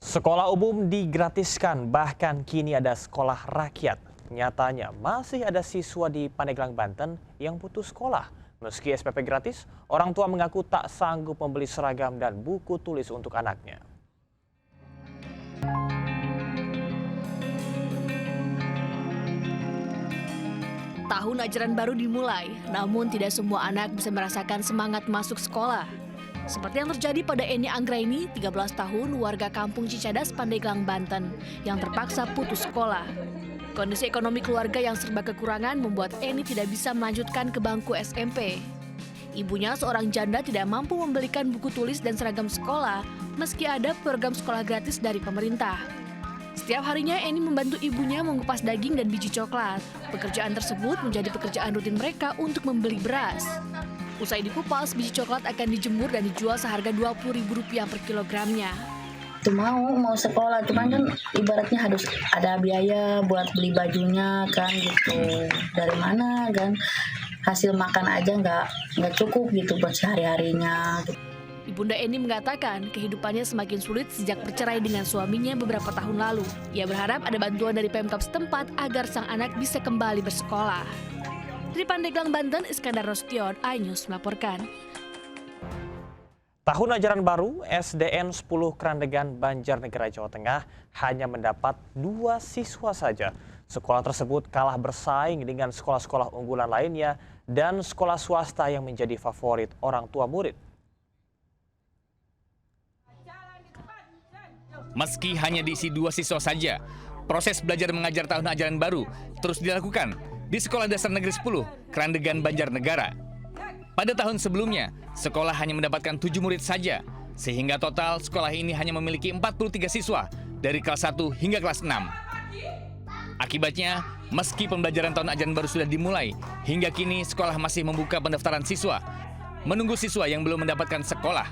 Sekolah umum digratiskan, bahkan kini ada sekolah rakyat. Nyatanya masih ada siswa di Pandeglang, Banten yang putus sekolah. Meski SPP gratis, orang tua mengaku tak sanggup membeli seragam dan buku tulis untuk anaknya. Tahun ajaran baru dimulai, namun tidak semua anak bisa merasakan semangat masuk sekolah. Seperti yang terjadi pada Eni Anggraini, 13 tahun, warga kampung Cicadas, Pandeglang, Banten, yang terpaksa putus sekolah. Kondisi ekonomi keluarga yang serba kekurangan membuat Eni tidak bisa melanjutkan ke bangku SMP. Ibunya, seorang janda, tidak mampu membelikan buku tulis dan seragam sekolah, meski ada program sekolah gratis dari pemerintah. Setiap harinya Eni membantu ibunya mengupas daging dan biji coklat. Pekerjaan tersebut menjadi pekerjaan rutin mereka untuk membeli beras. Usai dikupas, biji coklat akan dijemur dan dijual seharga Rp20.000 per kilogramnya. Itu mau sekolah, cuman kan ibaratnya harus ada biaya buat beli bajunya kan gitu. Dari mana kan hasil makan aja nggak cukup gitu buat sehari-harinya. Ibunda Eni mengatakan kehidupannya semakin sulit sejak bercerai dengan suaminya beberapa tahun lalu. Ia berharap ada bantuan dari Pemkab setempat agar sang anak bisa kembali bersekolah. Dari Pandeglang, Banten, Iskandar Rostion, iNews melaporkan. Tahun ajaran baru SDN 10 Krandegan, Banjarnegara, Jawa Tengah hanya mendapat 2 siswa saja. Sekolah tersebut kalah bersaing dengan sekolah-sekolah unggulan lainnya dan sekolah swasta yang menjadi favorit orang tua murid. Meski hanya diisi 2 siswa saja, proses belajar mengajar tahun ajaran baru terus dilakukan di Sekolah Dasar Negeri 10, Krandegan, Banjarnegara. Pada tahun sebelumnya, sekolah hanya mendapatkan 7 murid saja, sehingga total sekolah ini hanya memiliki 43 siswa dari kelas 1 hingga kelas 6. Akibatnya, meski pembelajaran tahun ajaran baru sudah dimulai, hingga kini sekolah masih membuka pendaftaran siswa, menunggu siswa yang belum mendapatkan sekolah.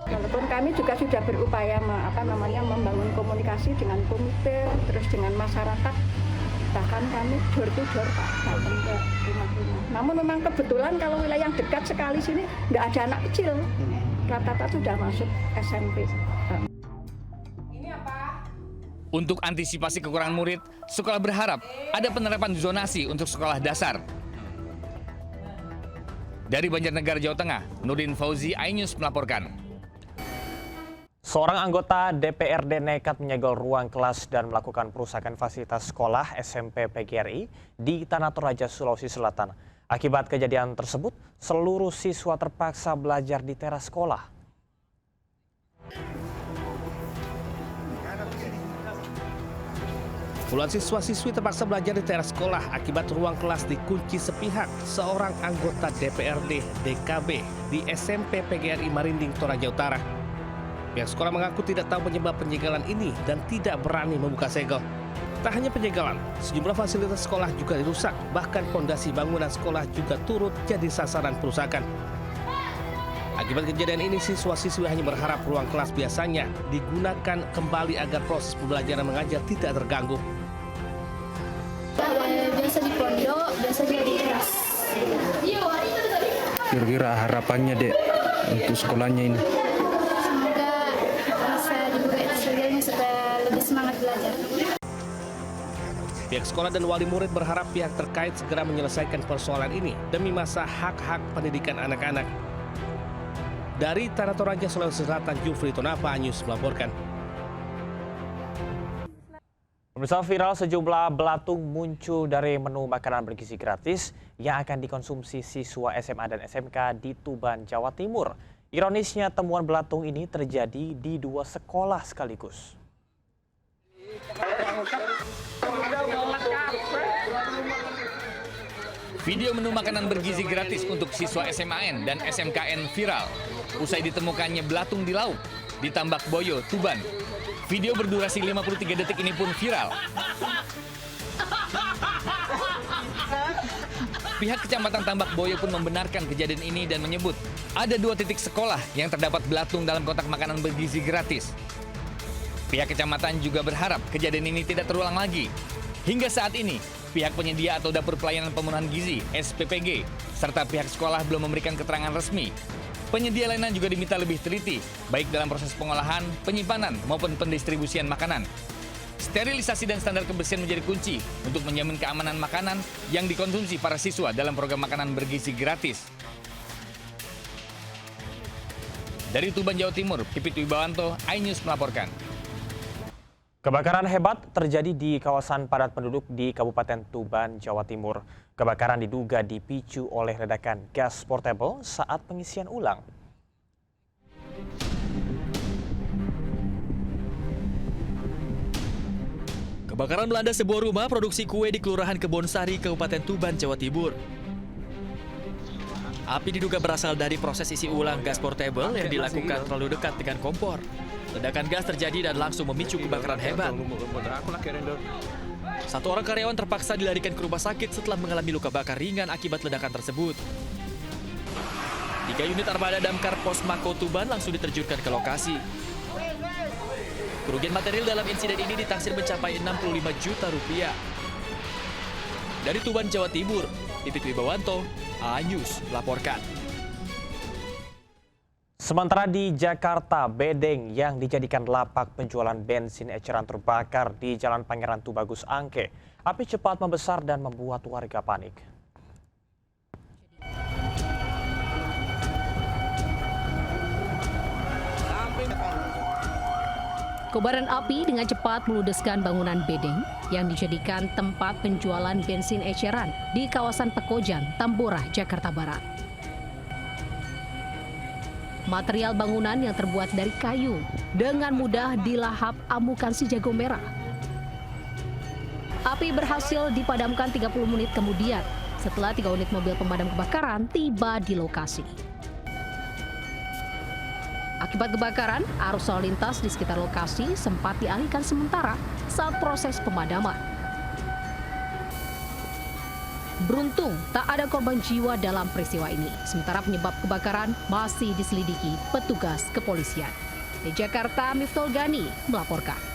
Walaupun kami juga sudah berupaya membangun komunikasi dengan komite, terus dengan masyarakat, bahkan kami door to door Pak, datang ke rumah-rumah. Namun memang kebetulan kalau wilayah yang dekat sekali sini nggak ada anak kecil, rata-rata sudah masuk SMP. Untuk antisipasi kekurangan murid, sekolah berharap ada penerapan zonasi untuk sekolah dasar. Dari Banjarnegara, Jawa Tengah, Nurdin Fauzi, iNews melaporkan. Seorang anggota DPRD nekat menyegel ruang kelas dan melakukan perusakan fasilitas sekolah SMP PGRI di Tanah Toraja, Sulawesi Selatan. Akibat kejadian tersebut, seluruh siswa terpaksa belajar di teras sekolah. Puluhan siswa-siswi terpaksa belajar di teras sekolah akibat ruang kelas dikunci sepihak seorang anggota DPRD DKB di SMP PGRI Marinding, Toraja Utara. Pihak sekolah mengaku tidak tahu penyebab penyegelan ini dan tidak berani membuka segel. Tak hanya penyegelan, sejumlah fasilitas sekolah juga dirusak, bahkan fondasi bangunan sekolah juga turut jadi sasaran perusakan. Akibat kejadian ini, siswa-siswi hanya berharap ruang kelas biasanya digunakan kembali agar proses pembelajaran mengajar tidak terganggu. Biasa di pondok, biasa di kelas. Kira-kira harapannya Dek untuk sekolahnya ini? Semoga bisa dibuka segalanya supaya lebih semangat belajar. Pihak sekolah dan wali murid berharap pihak terkait segera menyelesaikan persoalan ini demi masa hak-hak pendidikan anak-anak. Dari Tanah Toraja, Sulawesi Selatan, Jufri Tonapa, iNews melaporkan. Pemirsa, viral sejumlah belatung muncul dari menu makanan bergizi gratis yang akan dikonsumsi siswa SMA dan SMK di Tuban, Jawa Timur. Ironisnya, temuan belatung ini terjadi di 2 sekolah sekaligus. Video menu makanan bergizi gratis untuk siswa SMAN dan SMKN viral. Usai ditemukannya belatung di lauk di Tambak Boyo, Tuban. Video berdurasi 53 detik ini pun viral. Pihak Kecamatan Tambak Boyo pun membenarkan kejadian ini dan menyebut ada 2 titik sekolah yang terdapat belatung dalam kotak makanan bergizi gratis. Pihak kecamatan juga berharap kejadian ini tidak terulang lagi. Hingga saat ini, pihak penyedia atau Dapur Pelayanan Pemenuhan Gizi (SPPG) serta pihak sekolah belum memberikan keterangan resmi. Penyedia layanan juga diminta lebih teliti, baik dalam proses pengolahan, penyimpanan, maupun pendistribusian makanan. Sterilisasi dan standar kebersihan menjadi kunci untuk menjamin keamanan makanan yang dikonsumsi para siswa dalam program makanan bergizi gratis. Dari Tuban, Jawa Timur, Pipit Wibawanto, iNews melaporkan. Kebakaran hebat terjadi di kawasan padat penduduk di Kabupaten Tuban, Jawa Timur. Kebakaran diduga dipicu oleh ledakan gas portable saat pengisian ulang. Kebakaran melanda sebuah rumah produksi kue di Kelurahan Kebonsari, Kabupaten Tuban, Jawa Timur. Api diduga berasal dari proses isi ulang gas portable yang dilakukan terlalu dekat dengan kompor. Ledakan gas terjadi dan langsung memicu kebakaran hebat. Satu orang karyawan terpaksa dilarikan ke rumah sakit setelah mengalami luka bakar ringan akibat ledakan tersebut. 3 unit armada damkar Pos Mako Tuban langsung diterjunkan ke lokasi. Kerugian material dalam insiden ini ditaksir mencapai 65 juta rupiah. Dari Tuban, Jawa Timur, Pipit Wibawanto, iNews melaporkan. Sementara di Jakarta, bedeng yang dijadikan lapak penjualan bensin eceran terbakar di Jalan Pangeran Tubagus Angke. Api cepat membesar dan membuat warga panik. Kobaran api dengan cepat meludeskan bangunan bedeng yang dijadikan tempat penjualan bensin eceran di kawasan Pekojan, Tambora, Jakarta Barat. Material bangunan yang terbuat dari kayu dengan mudah dilahap amukan si jago merah. Api berhasil dipadamkan 30 menit kemudian setelah 3 unit mobil pemadam kebakaran tiba di lokasi. Akibat kebakaran, arus lalu lintas di sekitar lokasi sempat dialihkan sementara saat proses pemadaman. Beruntung, tak ada korban jiwa dalam peristiwa ini. Sementara penyebab kebakaran masih diselidiki petugas kepolisian. Di Jakarta, Miftol Gani melaporkan.